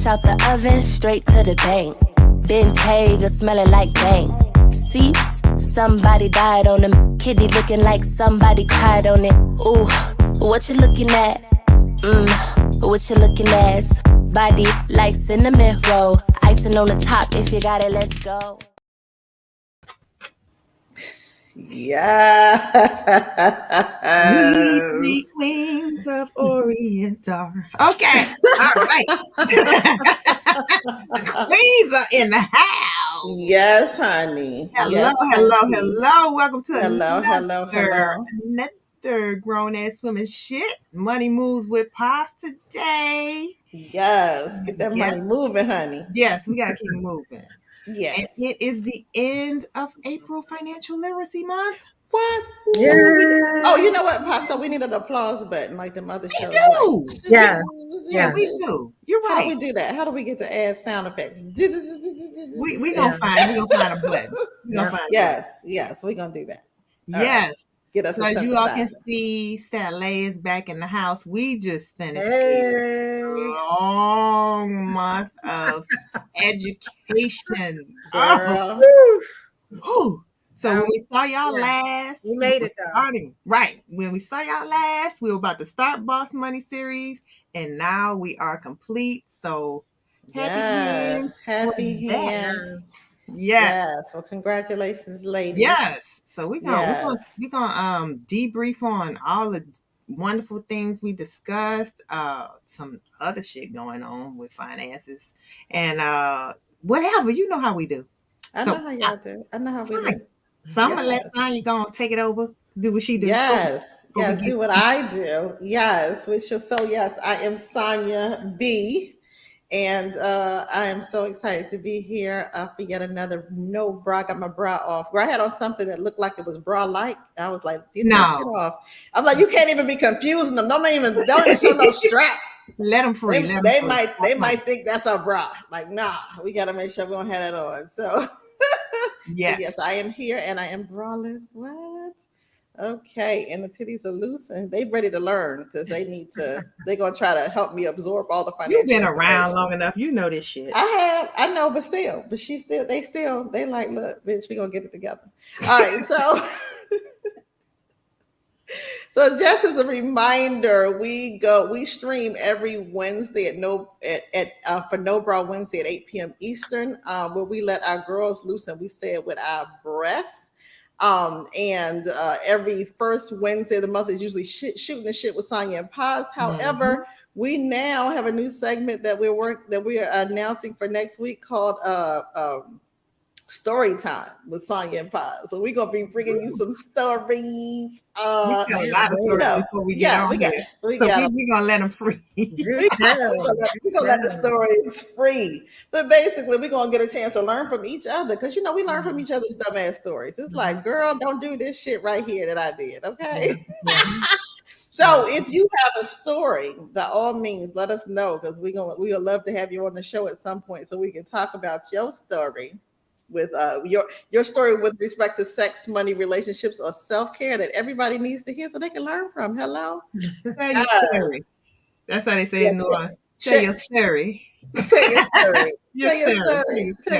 out the oven, straight to the bank. Bentayga smelling like bank. Seats, somebody died on them. Kitty looking like somebody cried on it. Ooh, what you looking at? What you looking at? Body like cinnamon roll. Icing on the top, if you got it, let's go. Yeah. We queens of Orient are. Okay. All right. The queens are in the house. Yes, honey. Hello, yes, hello. Welcome to hello. another grown-ass women shit. Money moves with Pops today. Yes. Get that money moving, honey. Yes, we got to keep moving. Yes. And it is the end of April Financial Literacy Month. What? Yeah. Oh, you know what, Pastor? We need an applause button like the other shows. We do. Like, Yeah. Yeah, we do. You're right. How do we do that? How do we get to add sound effects? We gonna find a button. Yes, we're gonna do that. All yes. Right. Get us so as you all can see, Sally is back in the house. We just finished a long month of education. Girl. So when we saw y'all last, we made it starting right. When we saw y'all last, we were about to start Boss Money series, and now we are complete. So happy hands. Yes. Well, congratulations, ladies. Yes. So we're gonna debrief on all the wonderful things we discussed. Some other shit going on with finances and whatever. You know how we do. I know how y'all do. I know how we do. So I'm gonna let Sonya go and take it over. Do what she do. Yes. Do what I do. Yes. I am Sonya B. And I am so excited to be here for yet another no bra. I got my bra off. I had on something that looked like it was bra-like. I was like, get that shit off. I'm like, you can't even be confusing them. Don't even show no strap. Let them free. They might think that's our bra. Like, nah, we got to make sure we don't have that on. So yes, I am here and I am braless. What? Okay, and the titties are loose and they ready to learn because they're going to try to help me absorb all the financial. You've been around long enough. You know this shit. I know, but they like, look, bitch, we going to get it together. All right, so just as a reminder, we stream every Wednesday for No Bra Wednesday at 8 p.m. Eastern, where we let our girls loose and we say it with our breasts. And every first Wednesday of the month is usually shooting the shit with Sonya and Paz. However, we now have a new segment that we are announcing for next week called Story Time with Sonya and Paz. So we're gonna be bringing you some stories. We got a lot of stories before we get on here. We're gonna let them free. We're gonna let the stories free. But basically, we're gonna get a chance to learn from each other because we learn from each other's dumbass stories. It's like, girl, don't do this shit right here that I did. Okay. So if you have a story, by all means, let us know because we would love to have you on the show at some point so we can talk about your story with your story with respect to sex, money, relationships, or self-care that everybody needs to hear so they can learn from. Hello? Tell your story. That's how they say it, Noah. Tell your story. Tell your story. Tell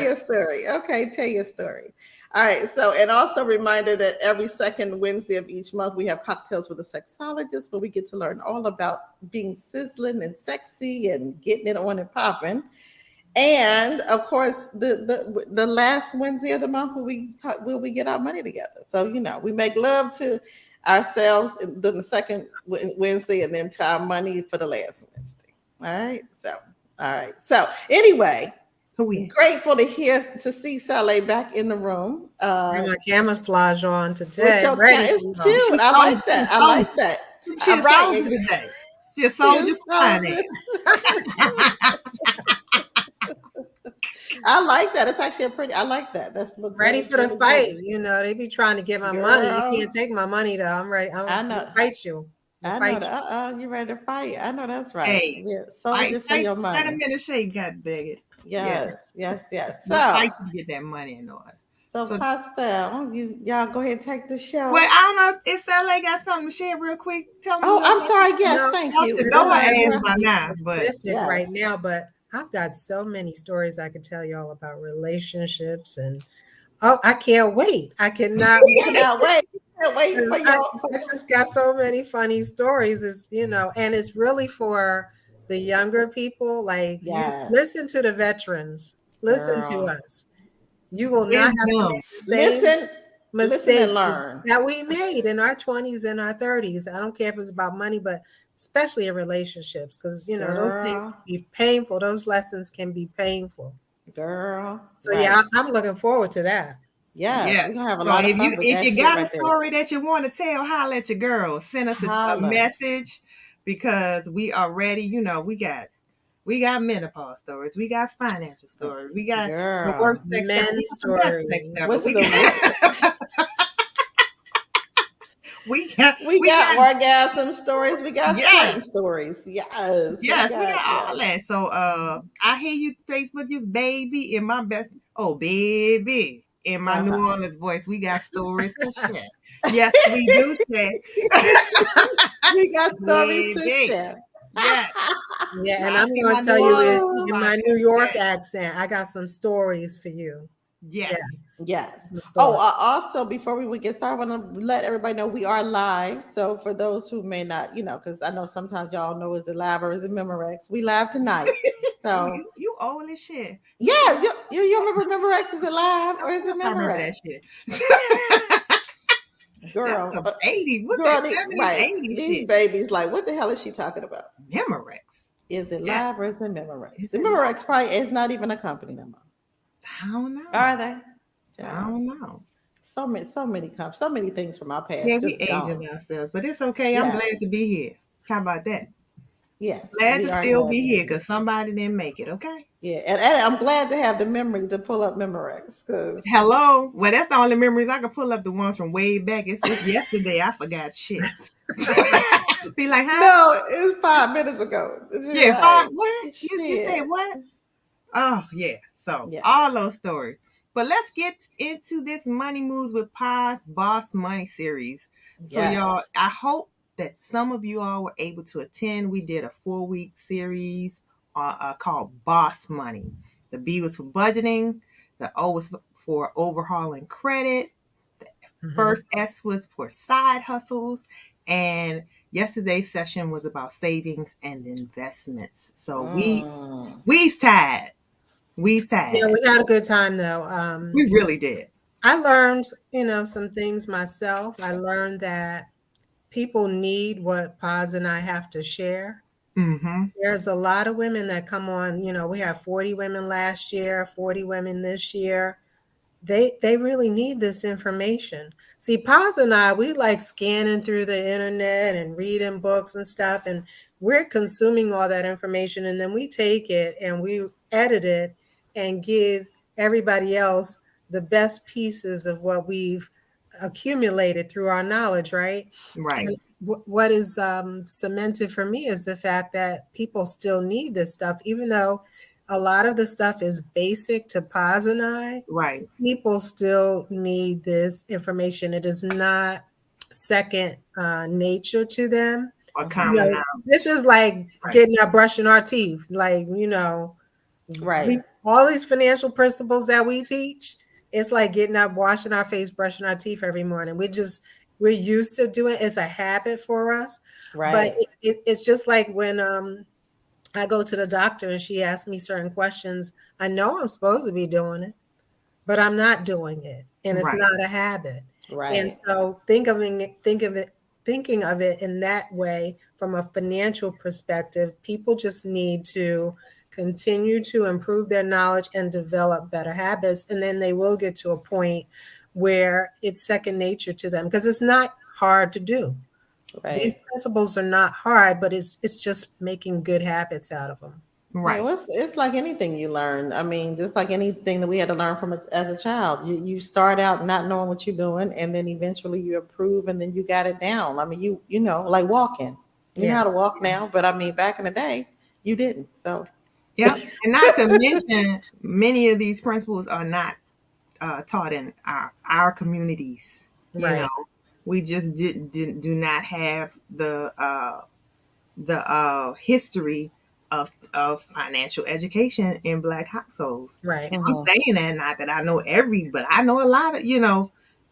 your story. Okay, tell your story. All right. So, and also a reminder that every second Wednesday of each month, we have Cocktails with a Sexologist, where we get to learn all about being sizzling and sexy and getting it on and popping. And of course, the last Wednesday of the month will we get our money together. So, we make love to ourselves during the second Wednesday and then to our money for the last Wednesday. All right. So anyway, grateful to see Sally back in the room. My camouflage on today. It's cute. I like that. She's a soldier today. She's a soldier for I like that. It's actually I like that. That's ready for the fight. They be trying to get my money. You can't take my money though. I'm ready. I'm gonna fight you. I know that. You ready to fight? I know that's right. Hey, soldier for your money. Let a minute shake, God dang it. Yes. So fight to get that money in order. So Pastor, y'all go ahead and take the show. Wait, I don't know if LA got something to share real quick. Tell me. I'm sorry. Yes, thank you. No, I asked by now, right now, but I've got so many stories I could tell y'all about relationships, and oh, I can't wait. I cannot cannot wait. Can't wait for I, y'all. I just got so many funny stories. Is and it's really for the younger people. Like, you Yes, listen to the veterans, listen to girl. us. You will not have to Wisdom. make the same Listen and mistakes learn. that we made in our 20s and our 30s. I don't care if it's about money, but especially in relationships, because those things Girl, can be painful. Those lessons can be painful. girl, So right. yeah, I'm looking forward to that. Yes, Yeah. we're gonna have a So lot of if fun with if that you shit got a right there. story that you want to tell, holla at your girl. Send us a Holla. message because we are ready. We got menopause stories. We got financial stories. We got the worst Girl. sex ever. Men We got the best sex stories. ever. What's the We got we we got got orgasm stories. We got squirting yes. stories. Yes. Yes, we got Yes. all that. So I hear you Facebook use baby in my best baby. In my New Uh-huh. Orleans voice, we got stories to share. Yes, we do share. We got stories to Baby. share. Yes. Yeah, and I I'm see going my to New tell you Orleans in my my New best York friend. accent, I got some stories for you. Yes. Yes. Some Oh, stories. also, before we would get started, I want to let everybody know we are live. So for those who may not, because I know sometimes y'all know is it live or is it Memorex? We live tonight. Oh, So you old as shit. yeah, you remember Memorex? Is it live or Of is it course I remember Memorex? that shit. That's Girl, some 80s. What's girl, that 70s, right? 80s These shit? babies, like, what the hell is she talking about? Memorex. Is it Yes. live or is it Memorex? Is The it Memorex probably is not even a company no more. I don't know. Are they? I don't know. So many things from our past Yeah, we just aging gone. ourselves, but it's okay. I'm Yes, glad to be here. How about that? yes, Glad we to are still glad be to here be here. because somebody didn't make it, okay? Yeah, and I'm glad to have the memory to pull up Memorex because Hello? Well, that's the only memories I can pull up, the ones from way back. It's yesterday. I forgot shit. Be like, huh? no, it was 5 minutes ago. You're Yeah, right. what? You say Shit. what? Oh, yeah. So, Yes. all those stories. But let's get into this Money Moves with Paz Boss Money series. So, Yes. y'all, I hope that some of you all were able to attend. We did a 4-week series called Boss Money. The B was for budgeting, the O was for overhauling credit, the first S was for side hustles, and yesterday's session was about savings and investments. So we's tied. We's tied. Yeah, we had a good time though. We really did. I learned, some things myself. I learned that people need what Paz and I have to share. Mm-hmm. There's a lot of women that come on, we had 40 women last year, 40 women this year. They really need this information. See, Paz and I, we like scanning through the internet and reading books and stuff, and we're consuming all that information, and then we take it and we edit it and give everybody else the best pieces of what we've accumulated through our knowledge, right? Right. And what is cemented for me is the fact that people still need this stuff, even though a lot of the stuff is basic to Paz and I. Right. People still need this information. It is not second nature to them. Or common knowledge. This is like getting our brushing our teeth. Like, Right. all these financial principles that we teach, it's like getting up, washing our face, brushing our teeth every morning. We're used to doing it. It's a habit for us. Right. But it's just like when I go to the doctor and she asks me certain questions. I know I'm supposed to be doing it, but I'm not doing it, and it's not a habit. Right. And so thinking of it in that way from a financial perspective, people just need to continue to improve their knowledge and develop better habits, and then they will get to a point where it's second nature to them because it's not hard to do. Right. These principles are not hard, but it's just making good habits out of them. Right. Yeah, it's like anything you learn. I mean, just like anything that we had to learn from it as a child. You start out not knowing what you're doing, and then eventually you improve, and then you got it down. I mean, you know, like walking. You know how to walk now, but I mean, back in the day, you didn't. So yeah, and not to mention, many of these principles are not taught in our communities. You know, we just do not have the history of financial education in Black households. Right. And I'm saying that not that I know but I know a lot of,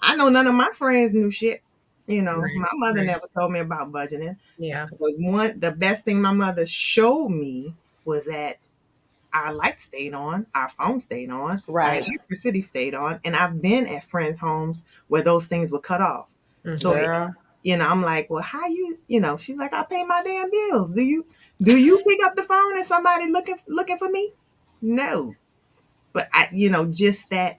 I know none of my friends knew shit. Right. My mother Right. never told me about budgeting. Yeah. The best thing my mother showed me was that our lights stayed on, our phone stayed on, our Right. electricity stayed on, and I've been at friends' homes where those things were cut off. So, Girl. I'm like, well, how she's like, I pay my damn bills. Do you pick up the phone and somebody looking for me? No. But just that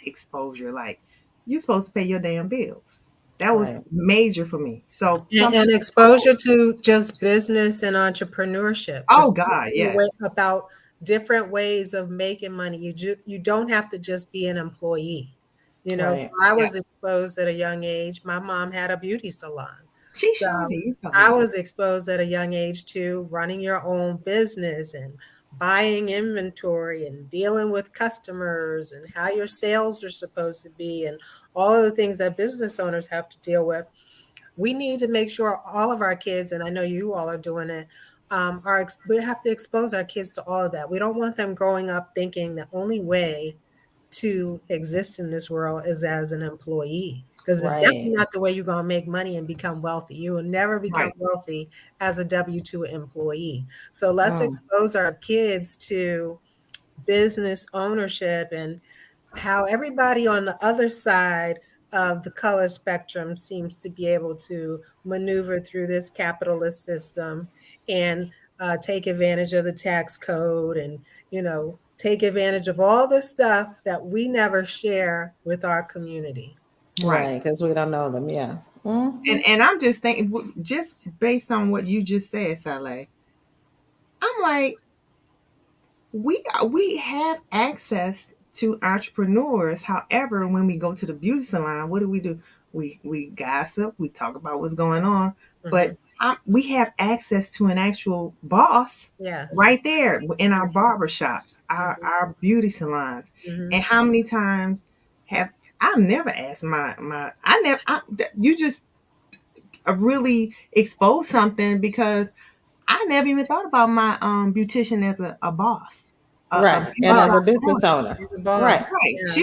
exposure, like, you're supposed to pay your damn bills. That was Right. major for me. So And exposure to just business and entrepreneurship, oh just God, yes. about different ways of making money. You don't have to just be an employee. So Right. I Yeah. was exposed at a young age. My mom had a beauty salon. She So sure did. I was exposed at a young age to running your own business and buying inventory and dealing with customers and how your sales are supposed to be and all of the things that business owners have to deal with. We need to make sure all of our kids, and I know you all are doing it, we have to expose our kids to all of that. We don't want them growing up thinking the only way to exist in this world is as an employee, because it's definitely Right. not the way you're going to make money and become wealthy. You will never become Right. wealthy as a W-2 employee. So let's Mm. expose our kids to business ownership and how everybody on the other side of the color spectrum seems to be able to maneuver through this capitalist system and take advantage of the tax code and take advantage of all the stuff that we never share with our community. Right. Right. Because we don't know them. Yeah. Hmm. And I'm just thinking, just based on what you just said, Saleh, I'm like, we have access to entrepreneurs. However, when we go to the beauty salon, what do? We gossip, we talk about what's going on, Mm-hmm. but we have access to an actual boss Yes. right there in our barber shops, Mm-hmm. our beauty salons. Mm-hmm. And how many times have I've never asked my I never you just really expose something because I never even thought about my beautician as a boss, a Right. beauty And as shop a business owner. owner. He's a boss. Right. Right. Yeah.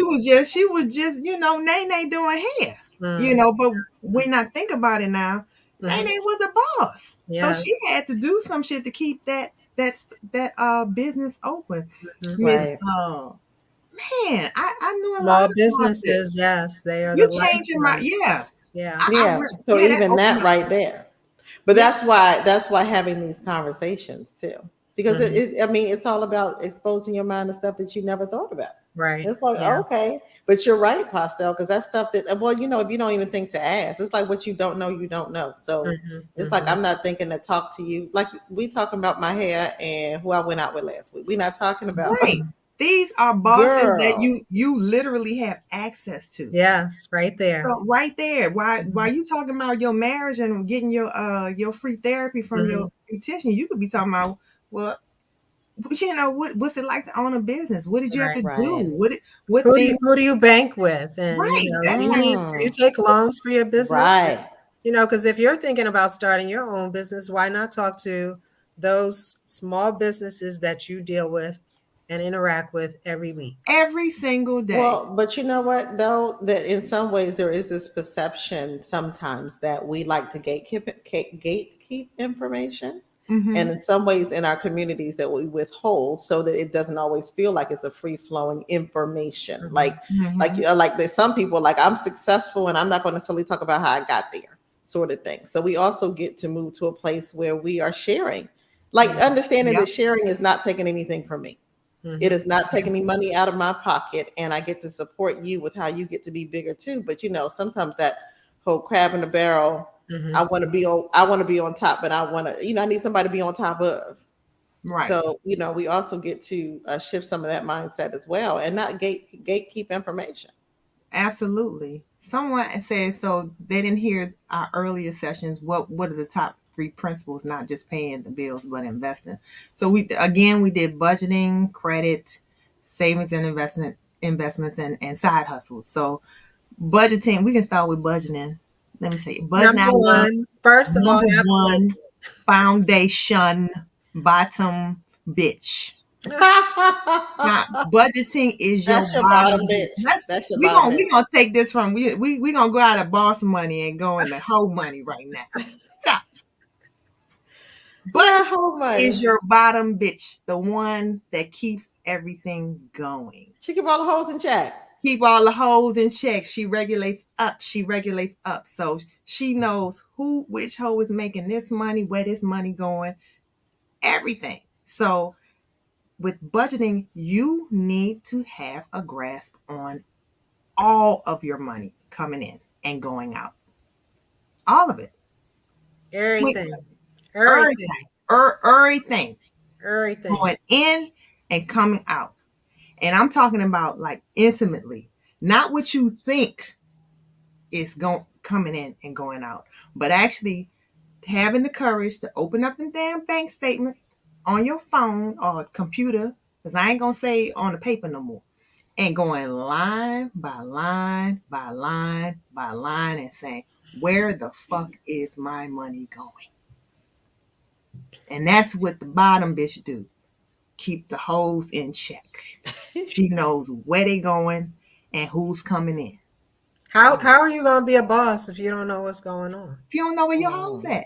She was just, Nene doing hair. Mm. But when I think about it now, Mm-hmm. Nene was a boss. So Yes. she had to do some shit to keep that business open. Mm-hmm. Miss Right. Man, I knew a lot Small about this. businesses, yes, they are You the changing my lifeblood. yeah. Yeah. Yeah. So That even opened that my right there. But yeah, that's why having these conversations too, because Mhm. I mean, it's all about exposing your mind to stuff that you never thought about. Right. It's like, Yeah. okay, but you're right, Pastel, because that's stuff that, well, if you don't even think to ask, it's like what you don't know, you don't know. So Mhm. it's like Mhm. I'm not thinking to talk to you. Like we talking about my hair and who I went out with last week. We're not talking about right. These are bosses that girl. you literally have access to. Yes, right there. So right there, while Mhm. you talking about your marriage and getting your free therapy from Mhm. your beautician, you could be talking about, well, what's it like to own a business? What did you have Right. to do? Right. What things? Who do you bank with? And Right. That's do you Mm, take loans for your business? right. Because if you're thinking about starting your own business, why not talk to those small businesses that you deal with and interact with every week? every single day. Well, but you know what though, that in some ways there is this perception sometimes that we like to gatekeep information, Mm-hmm. and in some ways in our communities that we withhold so that it doesn't always feel like it's a free flowing information. Mhm. Like Mm-hmm. like there's some people like I'm successful and I'm not going to necessarily talk about how I got there, sort of thing. So we also get to move to a place where we are sharing, like Mhm. understanding Yep. that sharing is not taking anything from me. It Mhm. is not taking any money out of my pocket, and I get to support you with how you get to be bigger too. But sometimes that whole crab in the barrel, Mhm. I want to be on top, but I want to, I need somebody to be on top of. Right. So, we also get to shift some of that mindset as well, and not gatekeep information. Absolutely. Someone says so they didn't hear our earlier sessions. What are the top three principles? Not just paying the bills, but investing. So we did budgeting, credit, savings and investments and side hustles. So budgeting, we can start with budgeting. Let me tell you, budgeting Number I love. one, first of all, Number have a one, budget. foundation. bottom bitch. Budgeting is That's your bottom bottom bitch. That's your we bottom gonna bitch. we gonna take this from we gonna go out of boss money and go into hoe money right now. So Yeah, budgeting hoe money. is your bottom bitch, the one that keeps everything going. She keep all the hoes in check. Keep all the hoes in check. She regulates up. She regulates up. So she knows which hoe is making this money, where this money going, everything. So with budgeting, you need to have a grasp on all of your money coming in and going out. All of it. Everything. Everything. Everything. Everything. Everything. Going in and coming out. And I'm talking about like intimately, not what you think is coming in and going out, but actually having the courage to open up them damn bank statements on your phone or computer, because I ain't gonna say on the paper no more, and going line by line by line by line and saying, where the fuck is my money going? And that's what the bottom bitch do. Keep the hoes in check. She knows where they going and who's coming in. How are you gonna be a boss if you don't know what's going on? If you don't know where your hoes at,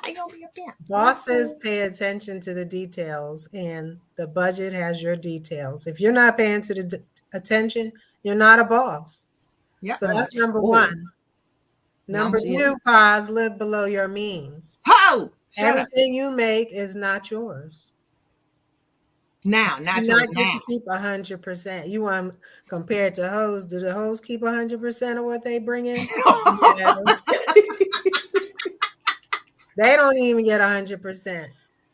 how you gonna be a pimp? Bosses pay attention to the details, and the budget has your details. If you're not paying to the attention, you're not a boss. Yep. So that's number one. Number two, pause, live below your means. Ho! Everything you make is not yours. Now, not yours. Not get to keep 100%. You want to compare it to hoes? Do the hoes keep 100% of what they bring in? They don't even get 100%.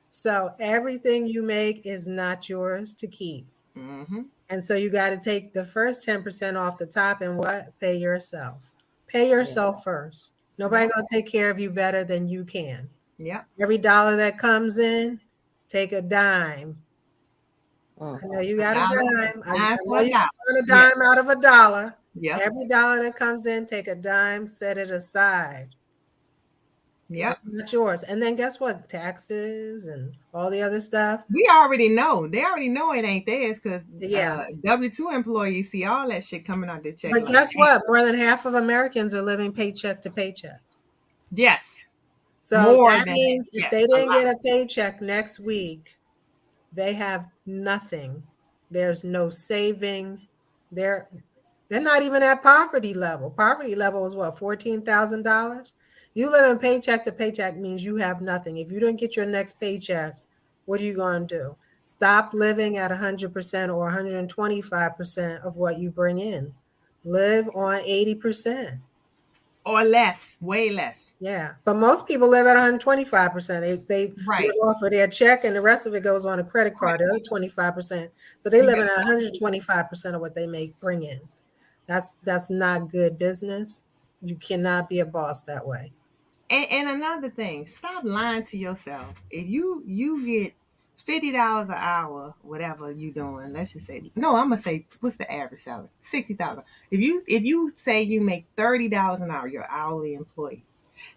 So everything you make is not yours to keep. Mm-hmm. And so you got to take the first 10% off the top and what? Pay yourself. Pay yourself first. Nobody gonna take care of you better than you can. Yeah. Every dollar that comes in, take a dime. I know you got a dime. I know you got a dime out of a dollar. Yeah. Every dollar that comes in, take a dime, set it aside. Yeah. It's not yours. And then guess what? Taxes and all the other stuff. We already know. They already know it ain't theirs because W-2 employees see all that shit coming out their check. But guess what? More than half of Americans are living paycheck to paycheck. Yes. So that means if they didn't get a paycheck next week, they have nothing. There's no savings. They're not even at poverty level. Poverty level is what, $14,000? You live in paycheck to paycheck means you have nothing. If you don't get your next paycheck, what are you going to do? Stop living at 100% or 125% of what you bring in. Live on 80%. Or less, way less. Yeah, but most people live at 125%. They live off of their check, and the rest of it goes on a credit card. The other 25%. So they live at 125% of what they bring in. That's not good business. You cannot be a boss that way. And another thing, stop lying to yourself. If you get $50 an hour, whatever you doing, let's just say, no, I'm gonna say, what's the average salary? $60,000. If you say you make $30 an hour, your hourly employee,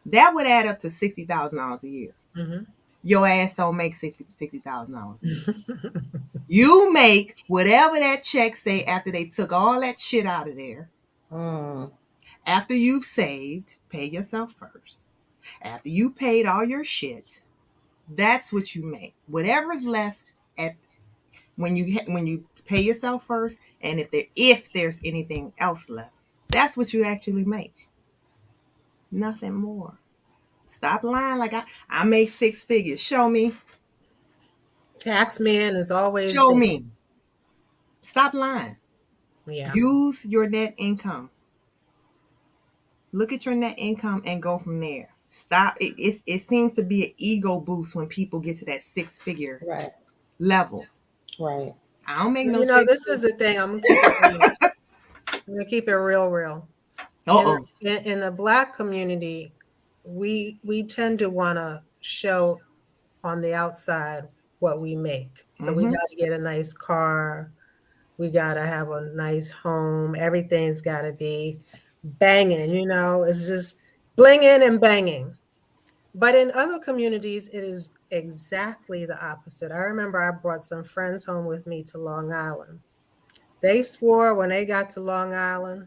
that would add up to $60,000 a year. Mm-hmm. Your ass don't make $60,000 a year. You make whatever that check say after they took all that shit out of there. After you've saved, pay yourself first. After you paid all your shit, that's what you make. Whatever's left when you pay yourself first, and if there's anything else left, that's what you actually make. Nothing more. Stop lying like I make 6 figures. Show me. Tax man is always show me. Stop lying. Yeah. Use your net income. Look at your net income and go from there. Stop. It seems to be an ego boost when people get to that 6-figure level. Right. I don't make no. This is the thing. I'm gonna keep it real. In the Black community, we tend to want to show on the outside what we make. So we got to get a nice car. We got to have a nice home. Everything's got to be banging. It's just blinging and banging. But in other communities, it is exactly the opposite. I remember I brought some friends home with me to Long Island. They swore when they got to Long Island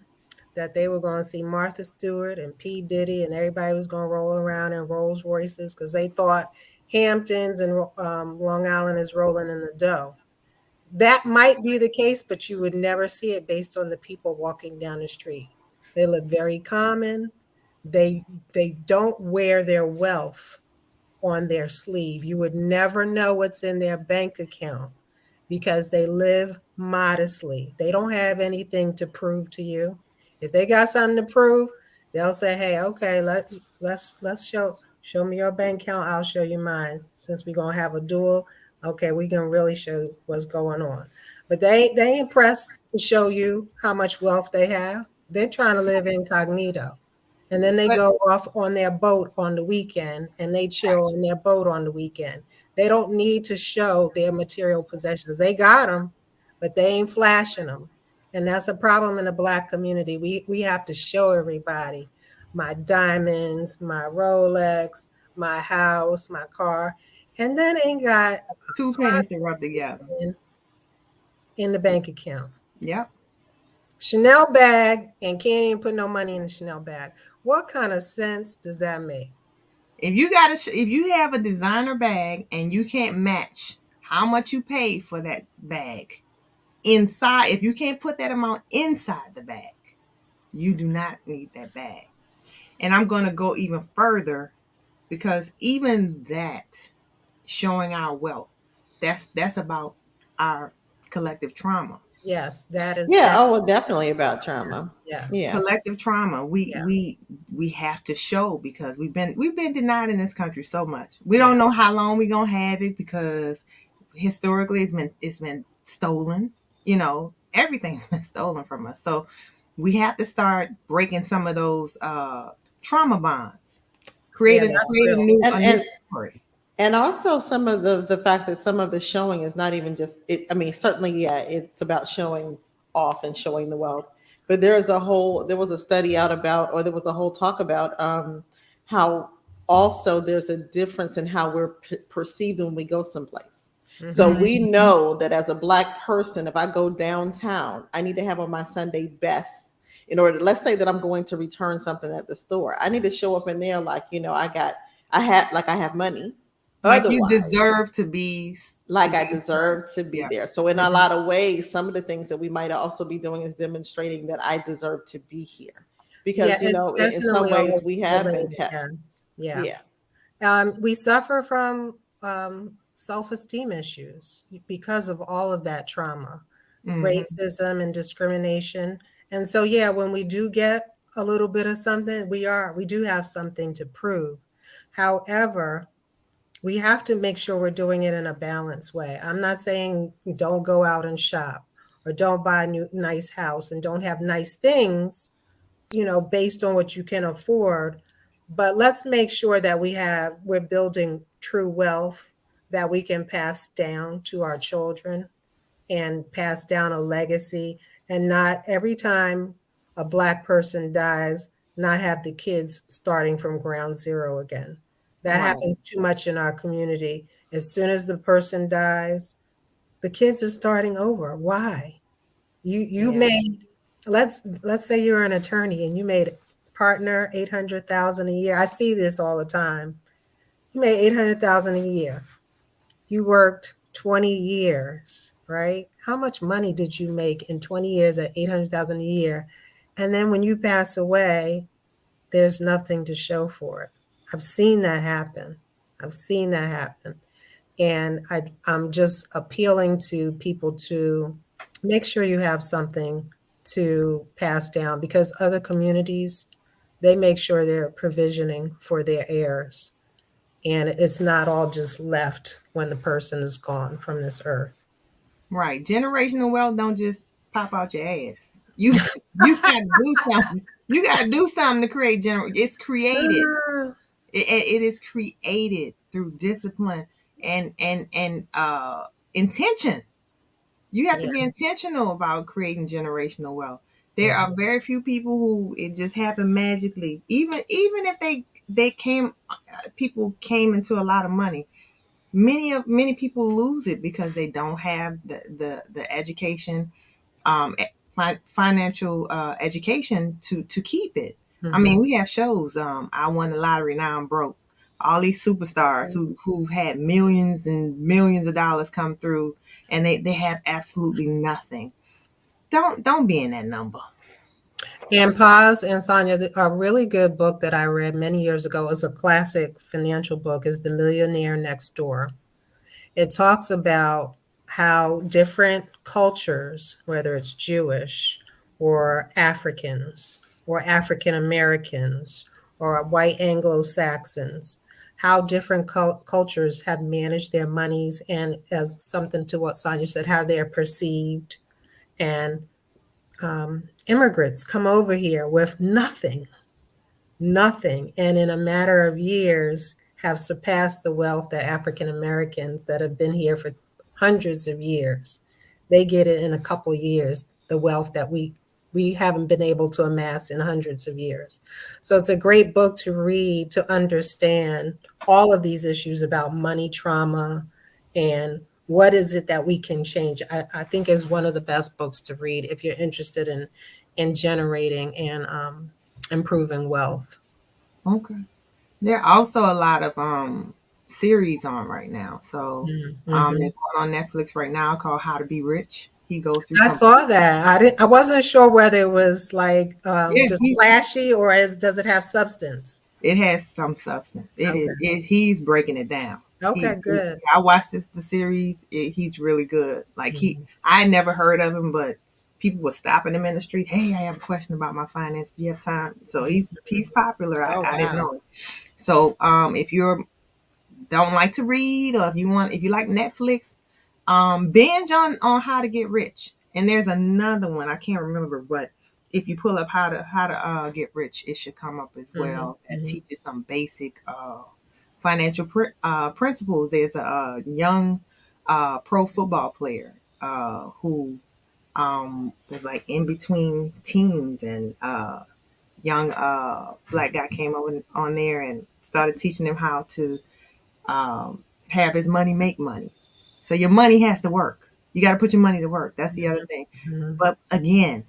that they were going to see Martha Stewart and P. Diddy, and everybody was going to roll around in Rolls Royces because they thought Hamptons and Long Island is rolling in the dough. That might be the case, but you would never see it based on the people walking down the street. They look very common. They don't wear their wealth on their sleeve. You would never know what's in their bank account because they live modestly. They don't have anything to prove to you. If they got something to prove, they'll say, "Hey, okay, let's show me your bank account. I'll show you mine. Since we're gonna have a duel, okay, we can really show what's going on." But they ain't pressed to show you how much wealth they have. They're trying to live incognito. And then they But go off on their boat on the weekend and they chill on their boat on the weekend. They don't need to show their material possessions. They got them, but they ain't flashing them. And that's a problem in the Black community. We have to show everybody my diamonds, my Rolex, my house, my car, and then ain't got two pennies to rub together. in the bank account. Yep. Chanel bag and can't even put no money in the Chanel bag. What kind of sense does that make? If you have a designer bag and you can't match how much you paid for that bag inside, if you can't put that amount inside the bag, you do not need that bag. And I'm going to go even further, because even that, showing our wealth, that's about our collective trauma. Yes, that is. Yeah. Oh, well, definitely about trauma. Yes. Yeah. Collective trauma. We have to show, because we've been denied in this country so much. We don't know how long we're gonna have it, because historically it's been stolen. You know, everything's been stolen from us. So we have to start breaking some of those trauma bonds. Create a new story. And also some of the fact that some of the showing is not even just it. I mean, certainly, yeah, it's about showing off and showing the wealth. But there was a study out about, or there was a whole talk about how also there's a difference in how we're perceived when we go someplace. Mm-hmm. So we know that as a Black person, if I go downtown, I need to have on my Sunday best in order to, let's say that I'm going to return something at the store. I need to show up in there like, I have money. Like you deserve to be. Like I deserve to be there. So in a lot of ways, some of the things that we might also be doing is demonstrating that I deserve to be here. Because, in some ways we have been kept. Yeah. We suffer from self-esteem issues because of all of that trauma, racism and discrimination. And so, when we do get a little bit of something, we do have something to prove. However, we have to make sure we're doing it in a balanced way. I'm not saying don't go out and shop or don't buy a nice house and don't have nice things, based on what you can afford. But let's make sure that we're building true wealth that we can pass down to our children and pass down a legacy, and not every time a Black person dies, not have the kids starting from ground zero again. That happens too much in our community. As soon as the person dies, the kids are starting over. Why? You made, let's say you're an attorney and you made partner $800,000 a year. I see this all the time. You made $800,000 a year. You worked 20 years, right? How much money did you make in 20 years at $800,000 a year? And then when you pass away, there's nothing to show for it. I've seen that happen. And I'm just appealing to people to make sure you have something to pass down, because other communities, they make sure they're provisioning for their heirs. And it's not all just left when the person is gone from this earth. Right. Generational wealth don't just pop out your ass. You gotta do something. You gotta do something to create it's created. It is created through discipline and intention. You have to be intentional about creating generational wealth. There are very few people who it just happened magically. Even if people came into a lot of money. Many people lose it because they don't have the education, financial education to keep it. I mean, we have shows. I won the lottery, now I'm broke. All these superstars who've had millions and millions of dollars come through, and they have absolutely nothing. Don't be in that number. And Paz and Sonia, a really good book that I read many years ago is a classic financial book is The Millionaire Next Door. It talks about how different cultures, whether it's Jewish or Africans or African Americans or white Anglo-Saxons, how different cultures have managed their monies, and as something to what Sonia said, how they're perceived. And immigrants come over here with nothing, and in a matter of years have surpassed the wealth that African Americans that have been here for hundreds of years. They get it in a couple years, the wealth that we haven't been able to amass in hundreds of years. So it's a great book to read to understand all of these issues about money trauma and what is it that we can change. I think is one of the best books to read if you're interested in generating and improving wealth. Okay. There are also a lot of series on right now. So there's one on Netflix right now called How to Be Rich. He goes through I saw that. I wasn't sure whether it was like yeah, just flashy or does it have substance? it has some substance. It Okay. is. He's breaking it down. Okay, good. I watched the series. He's really good. Like I never heard of him, but people were stopping him in the street. Hey, I have a question about my finance. Do you have time? So he's popular. Oh, I didn't wow. know. So if you don't like to read, or if you like Netflix, binge on How to Get Rich. And there's another one I can't remember, but if you pull up how to get rich, it should come up as well. That teaches some basic financial principles. There's a young pro football player who was like in between teams, and young black guy came over on there and started teaching him how to have his money make money. So your money has to work. You got to put your money to work. That's the other thing. But again,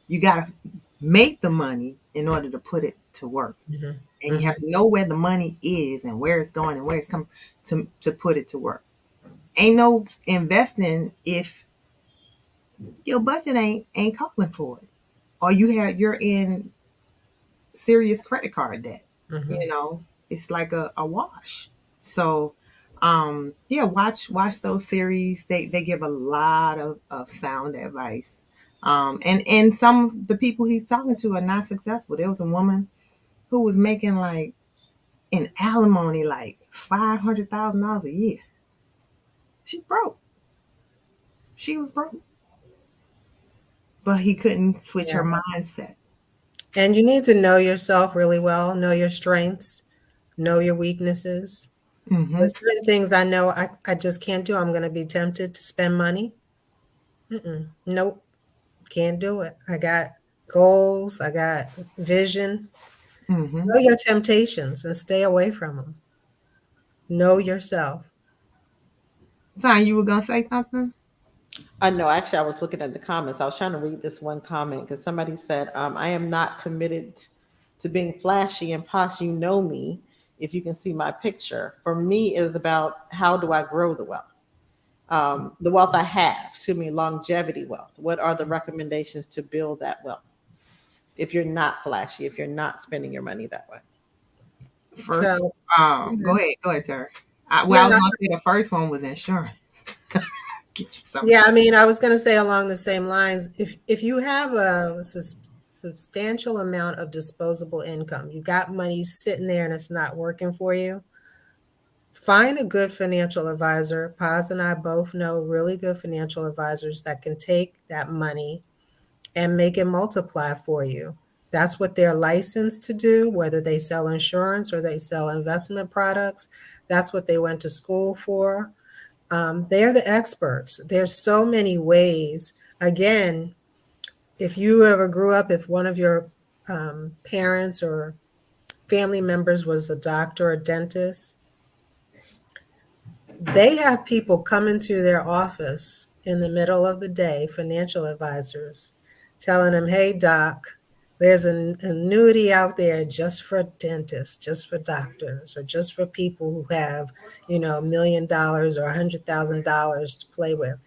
you got to make the money in order to put it to work. And you have to know where the money is and where it's going and where it's coming to put it to work. Ain't no investing if your budget ain't calling for it, or you're in serious credit card debt. It's like a wash. So yeah, watch those series. They give a lot of sound advice. And some of the people he's talking to are not successful. There was a woman who was making like in alimony like $500,000 a year. She broke. She was broke. But he couldn't switch her mindset. And you need to know yourself really well, know your strengths, know your weaknesses. There's certain things I know I just can't do. I'm going to be tempted to spend money. Nope, can't do it. I got goals, I got vision. Know your temptations and stay away from them. Know yourself. Time, you were going to say something? No, actually, I was looking at the comments. I was trying to read this one comment because somebody said, I am not committed to being flashy and posh. You know me if you can see my picture. For me, it is about how do I grow the wealth? The wealth I have, excuse me, longevity wealth. What are the recommendations to build that wealth? If you're not flashy, if you're not spending your money that way. First, So, go ahead, Terry. I yeah, was going to say the first one was insurance. Get you something. yeah, I mean, I was going to say along the same lines, if you have a substantial amount of disposable income, you got money sitting there and it's not working for you, find a good financial advisor. Paz and I both know really good financial advisors that can take that money and make it multiply for you. That's what they're licensed to do, whether they sell insurance or they sell investment products. That's what they went to school for. They're the experts. There's so many ways. Again, if you ever grew up, if one of your parents or family members was a doctor or dentist, they have people come into their office in the middle of the day, financial advisors, telling them, hey, doc, there's an annuity out there just for dentists, just for doctors, or just for people who have, $1 million or $100,000 to play with.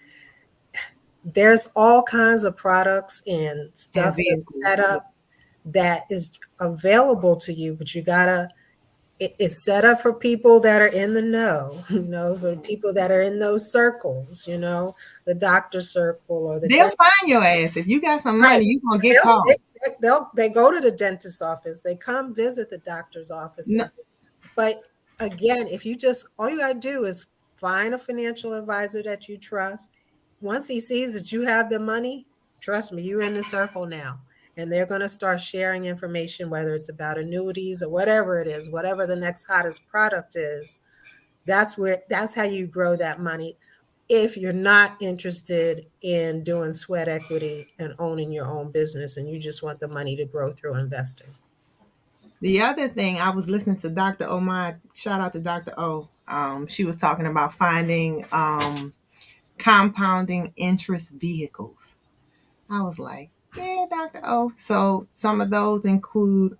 There's all kinds of products and And stuff that's set vehicles. up that is available to you, but you gotta it's set up for people that are in the know, for people that are in those circles, the doctor circle or the They'll dentist. find your ass. If you got some Right. money, you gonna get They'll, called. they go to the dentist's office. They come visit the doctor's No, offices. But again, if you just all you gotta do is find a financial advisor that you trust. Once he sees that you have the money, trust me, you're in the circle now. And they're going to start sharing information, whether it's about annuities or whatever it is, whatever the next hottest product is. That's how you grow that money. If you're not interested in doing sweat equity and owning your own business and you just want the money to grow through investing. the other thing, I was listening to Dr. O. Shout out to Dr. O. She was talking about finding compounding interest vehicles. I was like, yeah, Dr. O. So some of those include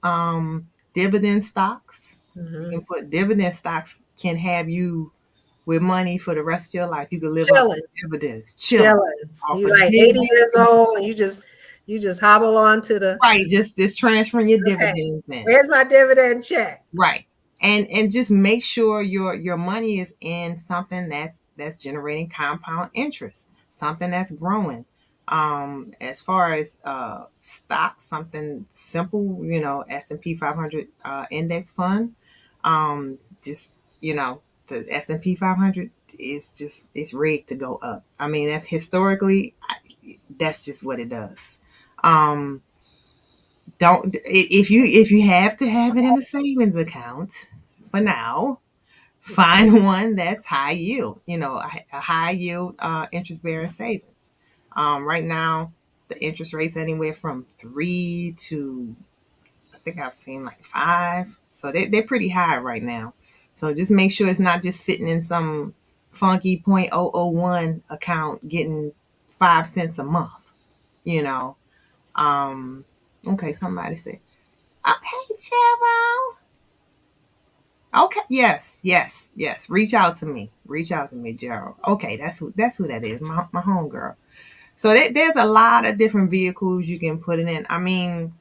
dividend stocks. You Mm-hmm. can put dividend stocks can have you with money for the rest of your life. You can live off Chilling. of dividends, chilling Chilling. off You of like 80 dividends. years old and you just hobble on to the Right, just transferring your okay. dividends then. Where's my dividend check? Right. And just make sure your money is in something that's generating compound interest, something that's growing. As far as stocks, something simple, S&P 500 index fund. Just the S&P 500 is just it's rigged to go up. I mean, that's historically that's just what it does. Um, don't if you have to have it in a savings account for now, find one that's high yield, a high yield interest bearing savings. Right now the interest rates anywhere from 3 to, I think I've seen like 5, so they're pretty high right now. So just make sure it's not just sitting in some funky 0.001 account getting 5 cents a month, you know. Okay, somebody said, hey, Gerald. Okay, yes. Reach out to me. Reach out to me, Gerald. Okay, that's who that is. My homegirl. So there's a lot of different vehicles you can put it in. I mean,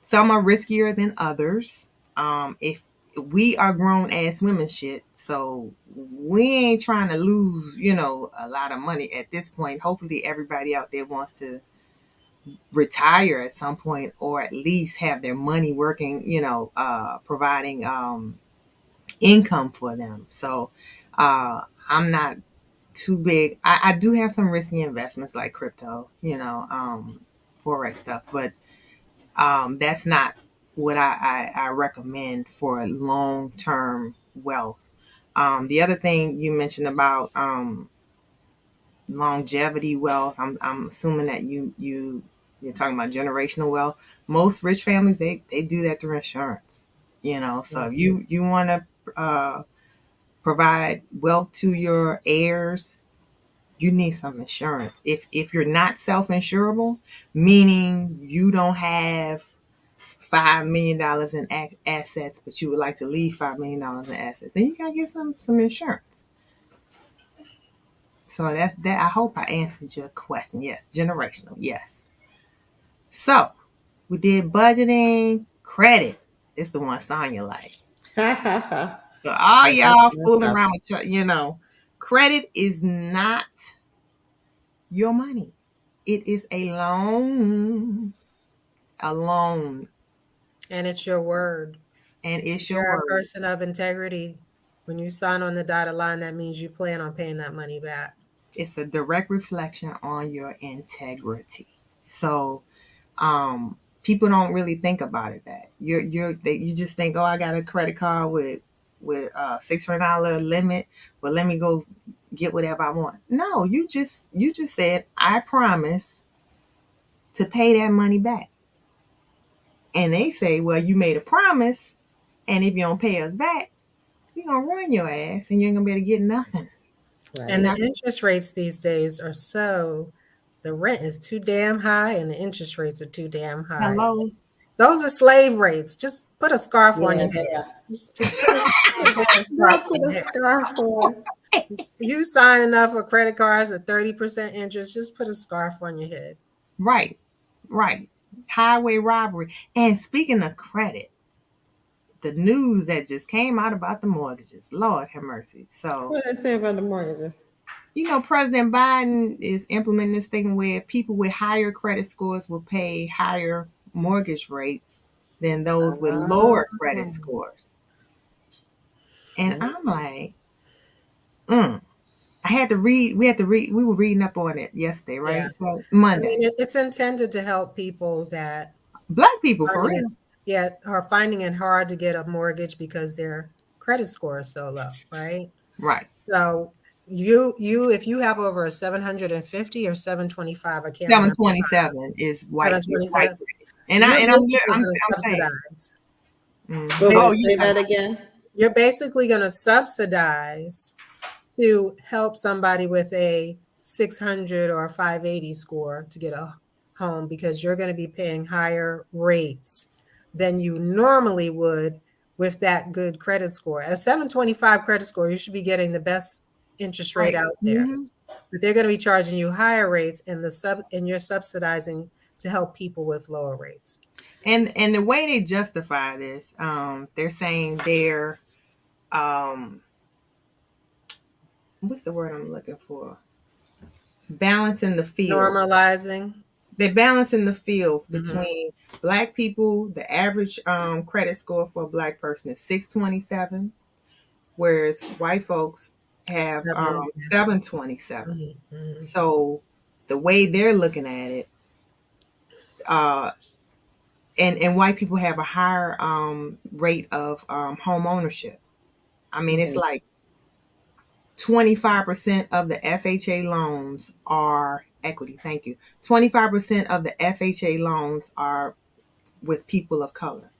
some are riskier than others. If we are grown ass women, shit, so we ain't trying to lose, a lot of money at this point. Hopefully, everybody out there wants to retire at some point, or at least have their money working, providing income for them. So I'm not too big. I do have some risky investments like crypto, forex stuff, but that's not what I recommend for long term wealth. The other thing you mentioned about longevity wealth, I'm assuming that you're talking about generational wealth. Most rich families they do that through insurance. So if you want to provide wealth to your heirs, you need some insurance. If you're not self-insurable, meaning you don't have $5 million in assets, but you would like to leave $5 million in assets, then you gotta get some insurance. So that's that. I hope I answered your question. Yes, generational. Yes. So we did budgeting, credit. It's the one Sonya like. So all y'all fooling around with credit is not your money. It is a loan. A loan. And it's your word. And it's your You're a word. person of integrity. When you sign on the dotted line, that means you plan on paying that money back. It's a direct reflection on your integrity. So people don't really think about it that you just think, oh, I got a credit card with a $600 limit, but let me go get whatever I want. No, you just said, I promise to pay that money back. And they say, well, you made a promise, And if you don't pay us back, we're going to ruin your ass and you ain't going to be able to get nothing. Right. And the interest rates these days are the rent is too damn high and the interest rates are too damn high. Hello? Those are slave rates. Just put a scarf on your head. Just put a scarf on your head. You signing up for credit cards at 30% interest, just put a scarf on your head. Right. Highway robbery. And speaking of credit, the news that just came out about the mortgages. Lord have mercy. So what did they say about the mortgages? President Biden is implementing this thing where people with higher credit scores will pay higher mortgage rates than those with lower credit scores. And I'm like, we were reading up on it yesterday, right? Yeah. So Monday. I mean, it's intended to help people that Black people for real. Are finding it hard to get a mortgage because their credit score is so low, right? Right. So if you have over a 750 or 725, I can't 727 is white. 727. And I'm subsidize. Say that again. You're basically going to subsidize to help somebody with a 600 or 580 score to get a home because you're going to be paying higher rates than you normally would with that good credit score. At a 725 credit score, you should be getting the best interest rate out there. But they're going to be charging you higher rates and you're subsidizing to help people with lower rates. And the way they justify this, they're saying they're what's the word I'm looking for? Balancing the field. Normalizing. They're balancing the field between Black people. The average credit score for a Black person is 627, whereas white folks have 727. So the way they're looking at it, and white people have a higher rate of home ownership. I mean, it's like 25% of the FHA loans are equity. Thank you. 25% of the FHA loans are with people of color.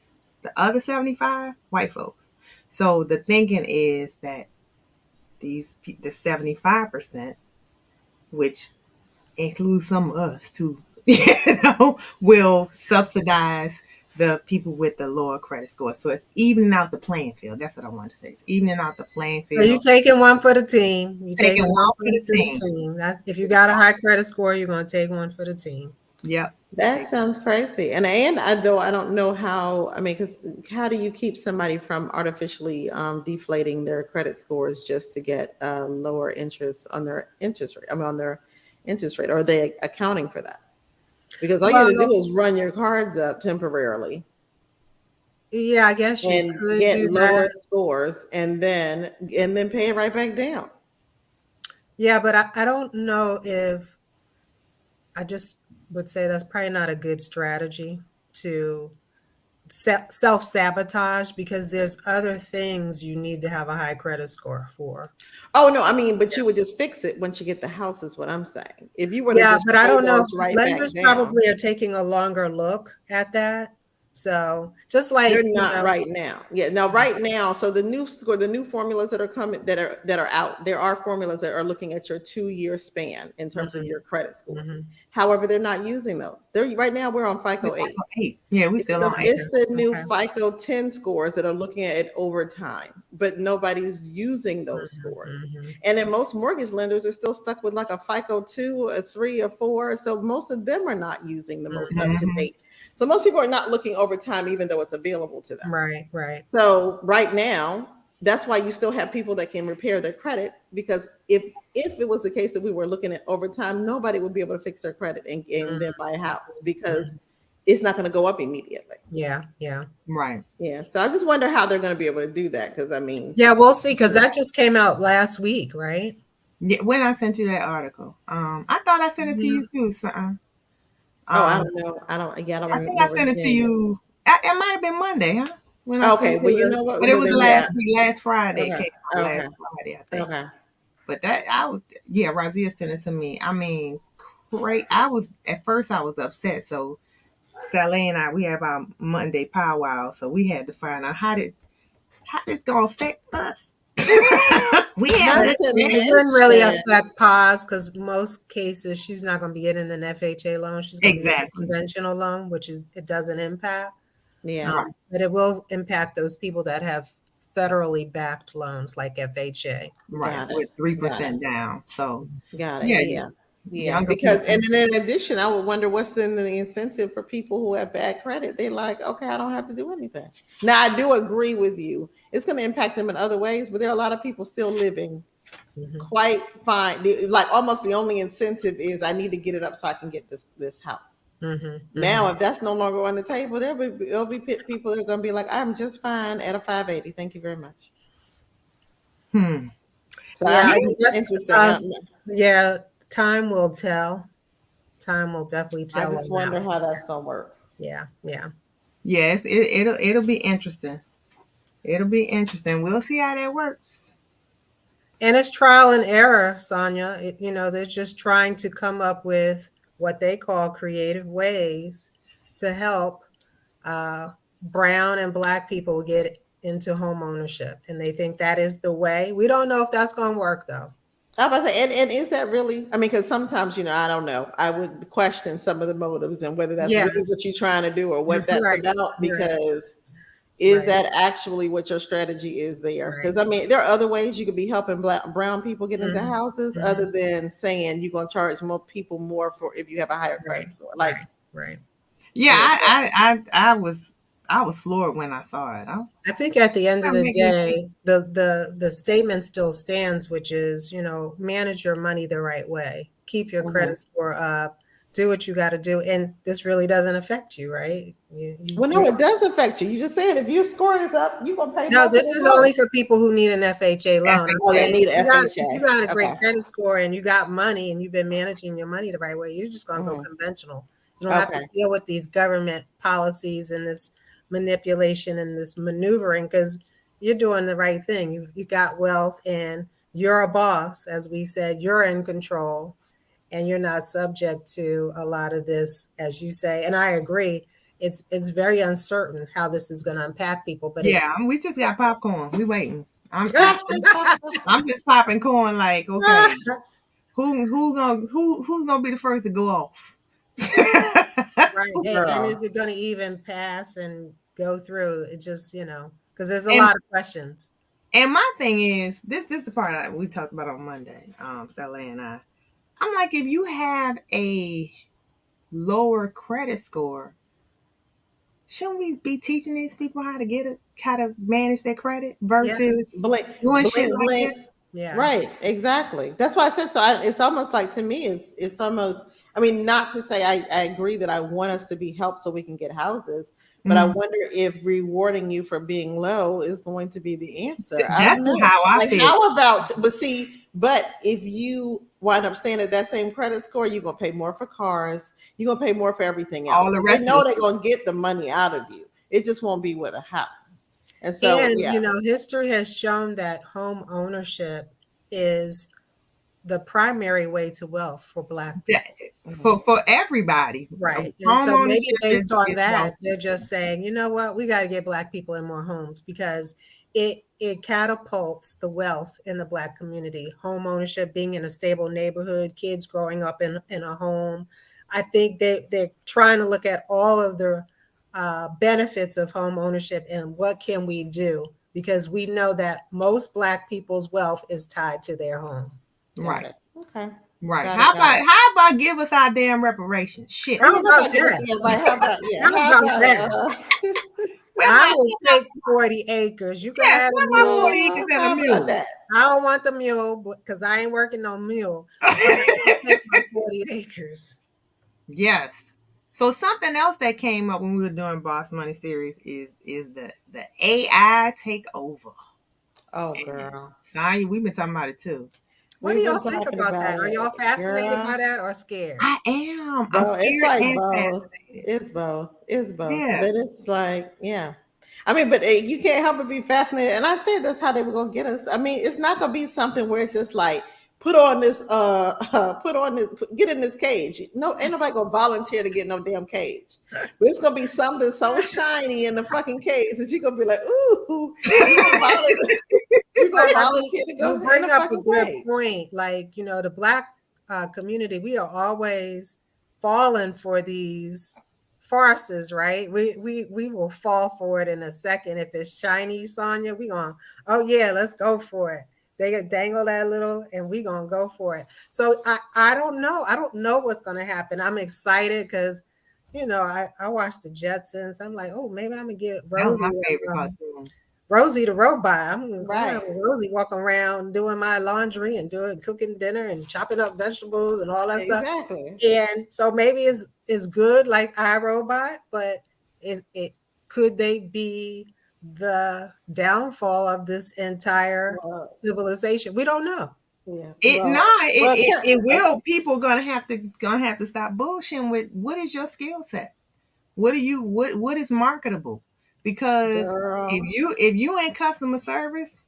The other 75, white folks. So the thinking is that the 75%, which includes some of us too, will subsidize the people with the lower credit score. So it's evening out the playing field. That's what I wanted to say. It's evening out the playing field. So you're taking one for the team. You're taking one for the team. If you got a high credit score, you're going to take one for the team. Yep. That sounds crazy. And I don't know how, I mean, because how do you keep somebody from artificially deflating their credit scores just to get lower interest on their interest rate? On their interest rate, or are they accounting for that? Because all you have to do is run your cards up temporarily. Yeah, I guess you could get do lower that. scores and then pay it right back down. Yeah, but I don't know if I just would say that's probably not a good strategy to self-sabotage because there's other things you need to have a high credit score for. Oh no, I mean, but you would just fix it once you get the house is what I'm saying. If you were to but I don't know. Right, lenders probably are taking a longer look at that. So just like they're not right now. Yeah, now right now. So the new formulas that are coming that are out. There are formulas that are looking at your 2-year span in terms of your credit scores. However, they're not using those. They're right now we're on FICO 8. Yeah, we still on 8. It's the new FICO 10 scores that are looking at it over time, but nobody's using those scores. And then most mortgage lenders are still stuck with like a FICO 2, a 3, a 4. So most of them are not using the most up to date. So most people are not looking over time, even though it's available to them. Right. So right now, that's why you still have people that can repair their credit, because if it was the case that we were looking at over time, nobody would be able to fix their credit and then buy a house because it's not going to go up immediately. Yeah. Right. Yeah. So I just wonder how they're going to be able to do that. Because I mean, yeah, we'll see. Because that just came out last week, right? Yeah. When I sent you that article, I thought I sent it to you too. So, I don't know. I don't. Yeah, I don't. I think I sent it to you. It might have been Monday, huh? Okay. Well, you know what? But it was last Friday. Okay. Last Friday, I think. Okay. But Razia sent it to me. I mean, great. At first I was upset. So Sally and we have our Monday powwow. So we had to find out how this gonna affect us? It wouldn't really affect Paz because most cases she's not going to be getting an FHA loan. She's going to be getting a conventional loan, which it doesn't impact. Yeah, but it will impact those people that have federally backed loans like FHA. Right, with 3% down. So got it. Yeah. Because and then in addition, I would wonder what's in the incentive for people who have bad credit. They like, okay, I don't have to do anything. Now I do agree with you. It's going to impact them in other ways, but there are a lot of people still living quite fine. Like almost the only incentive is I need to get it up so I can get this house. Now, if that's no longer on the table, there'll be people that are going to be like, I'm just fine at a 580. Thank you very much. So time will tell. Time will definitely tell. I just wonder how that's going to work. Yeah. Yes, it'll be interesting. It'll be interesting. We'll see how that works. And it's trial and error, Sonia. They're just trying to come up with what they call creative ways to help brown and Black people get into home ownership. And they think that is the way. We don't know if that's going to work, though. I was about to say, and is that really? I mean, because sometimes, I don't know. I would question some of the motives and whether that's really what you're trying to do or what that's about. Because is that actually what your strategy is there? Because I mean, there are other ways you could be helping brown people get into houses other than saying you're going to charge more people more for if you have a higher credit score. Like, yeah, I was floored when I saw it. I think at the end of the day, the statement still stands, which is, manage your money the right way, keep your credit score up, do what you got to do. And this really doesn't affect you, right? No, it does affect you. You just said if your score is up, you're going to pay. No, this is only for people who need an FHA loan. They need an FHA. You got a great credit score and you got money and you've been managing your money the right way. You're just going to go conventional. You don't have to deal with these government policies and this manipulation and this maneuvering because you're doing the right thing. You got wealth and you're a boss, as we said, you're in control and you're not subject to a lot of this, as you say. And I agree. It's very uncertain how this is going to impact people. But we just got popcorn. We waiting. I'm just popping corn. Like, okay, who's gonna be the first to go off? Right. And is it going to even pass and go through? It just, because there's a lot of questions. And my thing is, this is the part we talked about on Monday, Stella and I. I'm like, if you have a lower credit score, shouldn't we be teaching these people how to manage their credit versus doing shit like this? Yeah. Right. Exactly. That's why I said so. It's almost like, to me, it's almost. I mean, not to say I agree that I want us to be helped so we can get houses, but I wonder if rewarding you for being low is going to be the answer. That's how I feel. How about, but if you wind up staying at that same credit score, you're going to pay more for cars. You're going to pay more for everything else. All the rest they know they're going to get the money out of you. It just won't be with a house. And so, history has shown that home ownership is the primary way to wealth for Black people. For everybody. Right. And so maybe based on that, they're just saying, you know what, we got to get Black people in more homes because it catapults the wealth in the Black community. Home ownership, being in a stable neighborhood, kids growing up in a home. I think they're trying to look at all of the benefits of home ownership and what can we do, because we know that most Black people's wealth is tied to their home. Right. Okay. Right. How about give us our damn reparations? Shit. How about that? I will take 40 acres. You can have a mule. 40 acres and a mule. I don't want the mule because I ain't working on mule. I'll take my 40 acres. Yes. So something else that came up when we were doing Boss Money series is the AI takeover. Oh, girl. Sonya, we've been talking about it too. What do y'all think about that? Are y'all fascinated by that or scared? I am. I'm scared and fascinated. It's both. Yeah. But it's like, I mean, but you can't help but be fascinated. And I said that's how they were going to get us. I mean, it's not going to be something where it's just like put on this, get in this cage. No, ain't nobody gonna volunteer to get no damn cage. But it's gonna be something so shiny in the fucking cage that you're gonna be like, ooh, you gonna volunteer to go you bring in the up a fucking good cage. point. Like, the Black community, we are always falling for these farces, right? We will fall for it in a second. If it's shiny, Sonia, we gonna, oh yeah, let's go for it. They get dangle that little and we gonna go for it. So I don't know. I don't know what's gonna happen. I'm excited because I watched the Jetsons. I'm like, oh, maybe I'm gonna get Rosie. That was my favorite cartoon. Rosie the robot. I'm gonna go Right. around with Rosie walking around doing my laundry and cooking dinner and chopping up vegetables and all that stuff. Exactly. And so maybe it's good like iRobot, but could they be the downfall of this entire civilization? We don't know. Yeah. It will. People gonna have to stop bullshitting with what is your skill set? What is marketable? Because if you ain't customer service,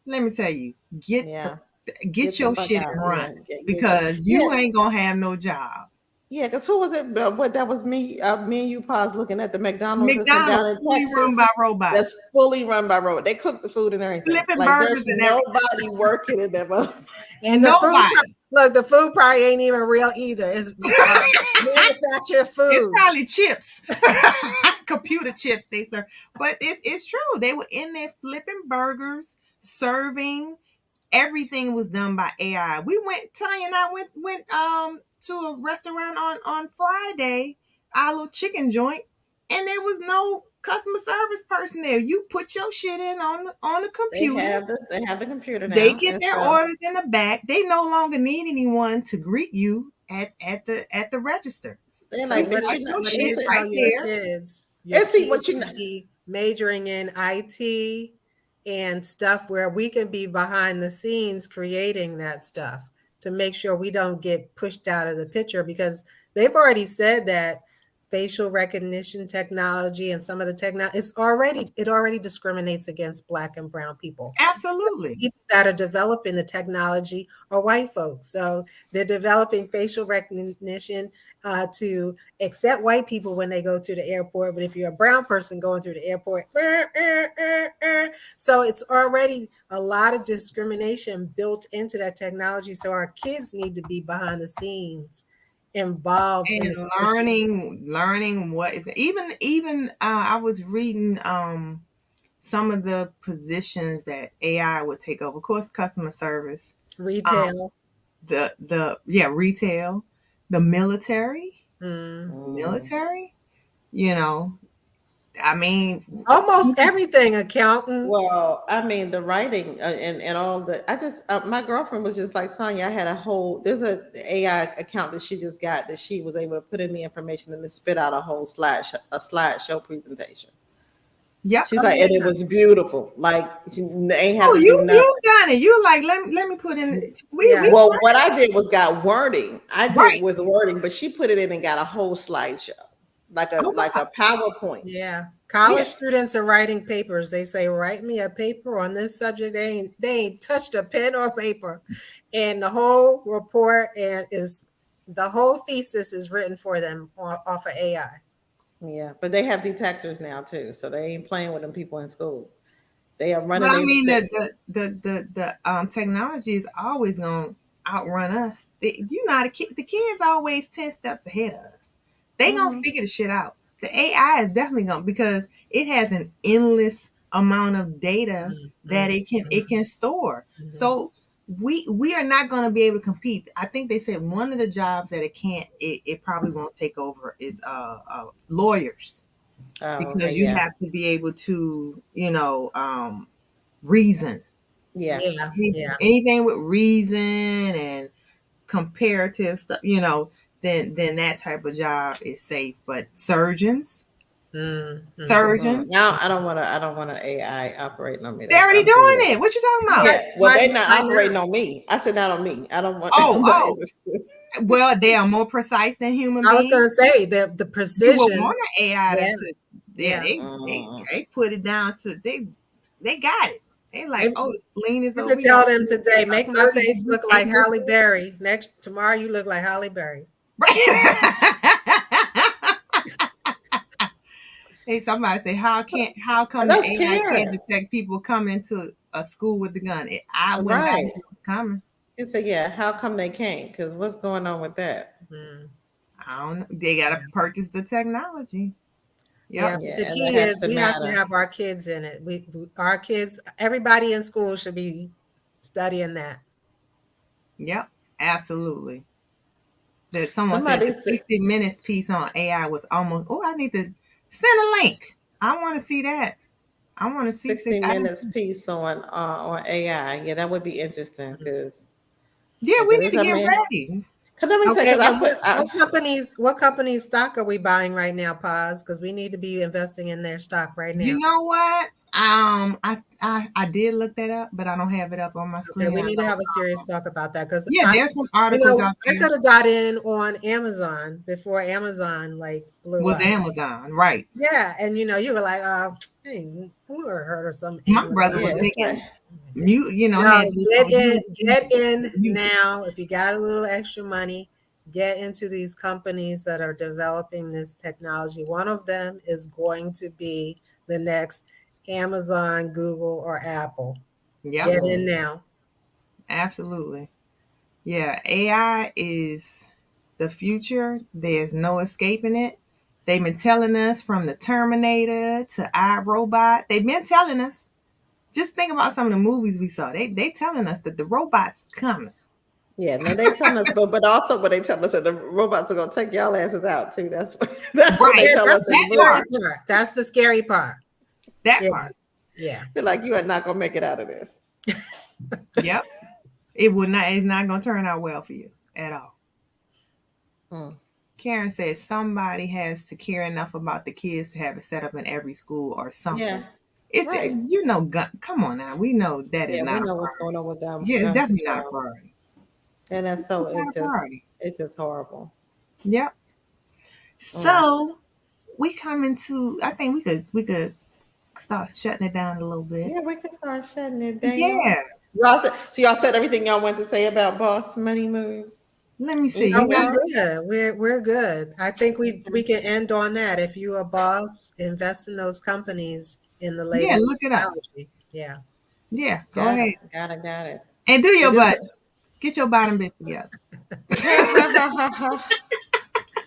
let me tell you, get your shit and run, because you ain't gonna have no job. Yeah, because who was it? What that was me and you pause looking at the McDonald's down in fully Texas. run by robots. That's fully run by robots. They cook the food and everything. Flipping like burgers there's and nobody working in that motherfucker. And the food probably ain't even real either. It's manufactured food. It's probably chips, computer chips they serve. But it's true. They were in there flipping burgers, serving. Everything was done by AI. Tanya and I went to a restaurant on Friday, our little chicken joint, and there was no customer service person there. You put your shit in on the computer. They have the computer now. They get their orders in the back. They no longer need anyone to greet you at the register. They're like, your kids, what you be majoring in IT and stuff where we can be behind the scenes creating that stuff to make sure we don't get pushed out of the picture, because they've already said that facial recognition technology and some of the technology, it already discriminates against Black and brown people. Absolutely. People that are developing the technology are white folks. So they're developing facial recognition to accept white people when they go through the airport. But if you're a brown person going through the airport, so it's already a lot of discrimination built into that technology. So our kids need to be behind the scenes, involved and in learning what is even I was reading some of the positions that AI would take over. Of course, customer service, retail, retail, the military, I mean, almost everything, accountants. Well, I mean, the writing and all the. I just my girlfriend was just like, Sonia, I had there's a AI account that she just got that she was able to put in the information and then spit out a whole slideshow presentation. Yeah, she's like, and it was beautiful. Like she ain't have to you do nothing. You done it. You like let me put in. Well, what I did was got wording. I did with wording, but she put it in and got a whole slideshow. Like a PowerPoint. Yeah. College students are writing papers. They say, write me a paper on this subject. They ain't touched a pen or paper. And the whole report the whole thesis is written for them off of AI. Yeah, but they have detectors now too. So they ain't playing with them people in school. They are running. But I mean, the technology is always gonna outrun us. The kids always 10 steps ahead of us. They gonna figure the shit out. The AI is definitely gonna, because it has an endless amount of data that it can store. So we are not gonna be able to compete. I think they said one of the jobs that it probably won't take over is lawyers, because you have to be able to reason. Yeah. Anything with reason and comparative stuff, then that type of job is safe. But surgeons. Now I don't want an AI operating on me. They're already doing it. What you talking about? Yeah, well, they're not operating on me. I said not on me. I don't want. Well, they are more precise than human beings. I was going to say the precision. You would want an AI they put it down to they got it. They like, oh, the spleen is You over could tell here. them today, make my face look like Halle Berry. Tomorrow you look like Halle Berry. Hey, somebody say, how come the That's AI can't Karen. detect people coming into a school with the gun? I wouldn't Right. know it was coming. He said, yeah, how come they can't? Because what's going on with that? I don't know. They gotta purchase the technology. Yeah, Yep. but the Yeah, and that key has is to we have to matter. have our kids in it. Our kids, everybody in school should be studying that. Yep. Absolutely. That someone said Somebody the said 60 Minutes piece on AI was almost, oh, I need to send a link. I want to see that. I want to see. 60 I didn't, minutes piece on AI. Yeah, that would be interesting because yeah, we need because to I get mean, ready. because let me say, Okay, because well, what companies stock are we buying right now, Paz? Because we need to be investing in their stock right now. You know what? I did look that up, but I don't have it up on my Okay, screen. we I need to know. have a serious talk about that because Yeah, there's some articles out I there. could have got in on Amazon before Amazon like blew Was up. Amazon, right? Yeah, and you were like, hey, who ever heard of some My brother yeah, was Amazon? it's like making mute. No, Had get in music. now. If you got a little extra money, get into these companies that are developing this technology. One of them is going to be the next Amazon, Google, or Apple. Yep, Get in now. absolutely. Yeah, AI is the future. There's no escaping it. They've been telling us from the Terminator to iRobot. They've been telling us. Just think about some of the movies we saw. They telling us that the robot's coming. yeah, no, they tell us, but also what they tell us that the robots are gonna take y'all asses out too. That's what they Right. Yeah, tell that's us in the the That scary movie. part. part. That's the scary part. That Yeah, part. yeah. Feel like you are not gonna make it out of this. Yep. It would not. It's not going to turn out well for you at all. Hmm. Karen says somebody has to care enough about the kids to have it set up in every school or Yeah, something. It's right. come on now. We know that is Yeah, we not a know what's going priority. on with Yeah, it's gun definitely not a control, priority. and that's so It's not a priority. it's just horrible. Yep. Mm. So we come into. I think we could start shutting it down a little bit. Yeah, we can start shutting it down. Yeah. Y'all said everything y'all want to say about boss money moves. Let me see. No, You Anything got we're else? good. We're good. I think we can end on that. If you're a boss, invest in those companies in the yeah. latest Look it up. technology. Yeah. Yeah. Go Got ahead it. Got it. and do your But this budget. Get your bottom bit together. ha ha ha ha ha.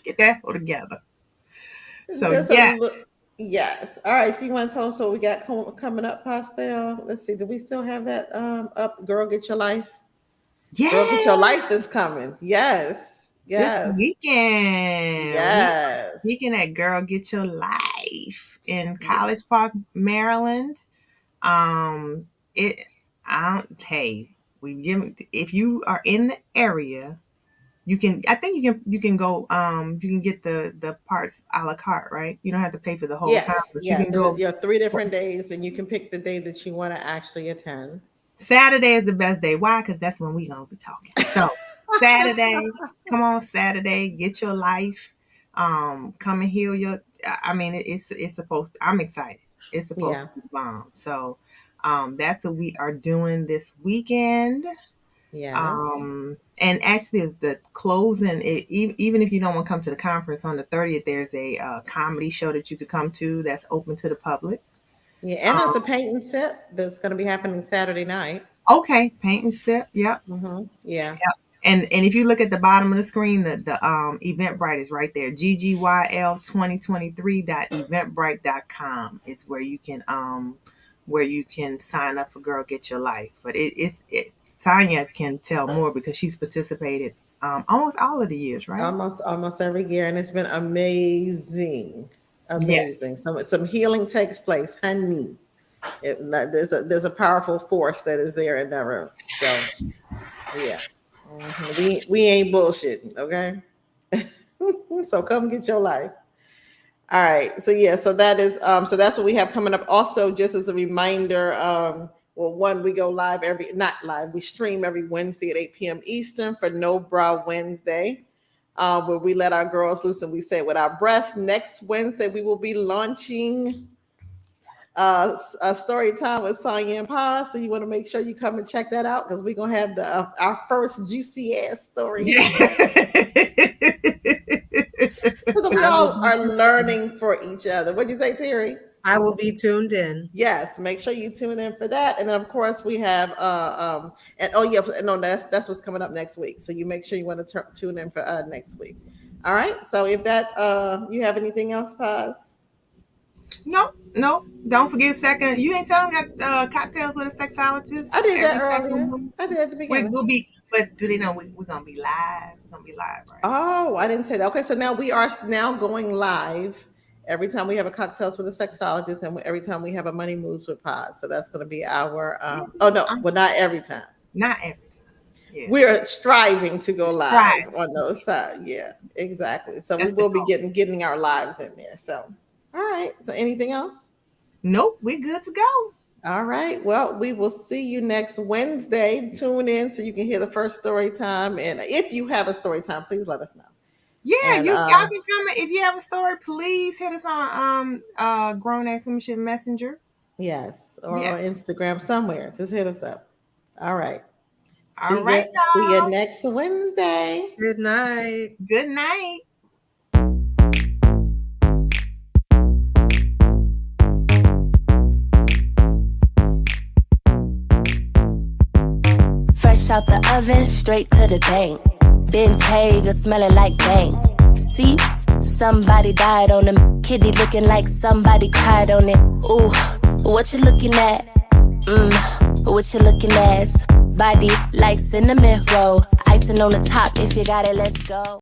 Get that whole together. So There's a yeah. yes. All right. So you want to tell us what we got coming up, Pastel? Let's see. Do we still have that up? Girl, get your life. Girl, get your Yeah. life is coming. Yes. This Yes. weekend. We Yes. weekend at Girl Get Your Life in College Park, Maryland. It I don't hey, we give if you are in the area, you can I think you can go you can get the parts a la carte, right? You don't have to pay for the whole Yes. conference. You Yes. can go There are 3 different days, and you can pick the day that you want to actually attend. Saturday is the best day. Why? Because that's when we gonna be talking. So Saturday, come on Saturday, get your life. Come and heal your. I mean, it's supposed. To, I'm excited. It's supposed Yeah. to be bomb. So, that's what we are doing this weekend. Yes. And actually, the closing. Even if you don't want to come to the conference on the 30th, there's a comedy show that you could come to that's open to the public. Yeah. And there's a paint and sip that's going to be happening Saturday night. Okay, paint and sip. Yep. Yeah. And if you look at the bottom of the screen, the Eventbrite is right there. GGYL2023.eventbrite.com is where you can sign up for Girl Get Your Life. But Tanya can tell more because she's participated almost all of the years, right? Almost every year, and it's been amazing. Yes. Amazing. Some healing takes place, honey. There's a powerful force that is there in that room. So yeah. We ain't bullshitting, okay? So come get your life. All right. So yeah, so that is so that's what we have coming up. Also, just as a reminder, well, one, we go live not live, we stream every Wednesday at 8 p.m. Eastern for No Bra Wednesday. Where we let our girls loose and we say it with our breasts. Next Wednesday, we will be launching a story time with Sonya and Pa. So you want to make sure you come and check that out because we're gonna have the our first juicy ass story. Yeah. So we all are learning for each other. What'd you say, Terry? I will be tuned in. Yes, make sure you tune in for that. And then of course we have and oh yeah, no, that's what's coming up next week. So you make sure you want to tune in for next week. All right. So if that you have anything else, Paz? No. Don't forget second. You ain't telling me got cocktails with a sexologist. I did that earlier. I did at the beginning. We'll be, but do they know we're gonna be live? We're gonna be live, right? Oh, I didn't say that. Okay, so now we are now going live every time we have a cocktails with a sexologist, and every time we have a money moves with Paz. So that's going to be our. Oh no, well not every time. Not every time. Yeah. We're striving to go live on those times. Yeah, exactly. So we will be getting our lives in there. So, all right. So anything else? Nope, we're good to go. All right. Well, we will see you next Wednesday. Tune in so you can hear the first story time. And if you have a story time, please let us know. Yeah, y'all can comment. If you have a story, please hit us on Grown Ass Women Shit Messenger. Yes, or on Instagram somewhere. Just hit us up. All right. All right, y'all. See you next Wednesday. Good night. Good night. Fresh out the oven, straight to the bank. Ben's Hager smelling like bank. Seats, somebody died on them. Kitty looking like somebody cried on it. Ooh, what you looking at? What you looking at? Body like cinnamon roll. Icing on the top, if you got it, let's go.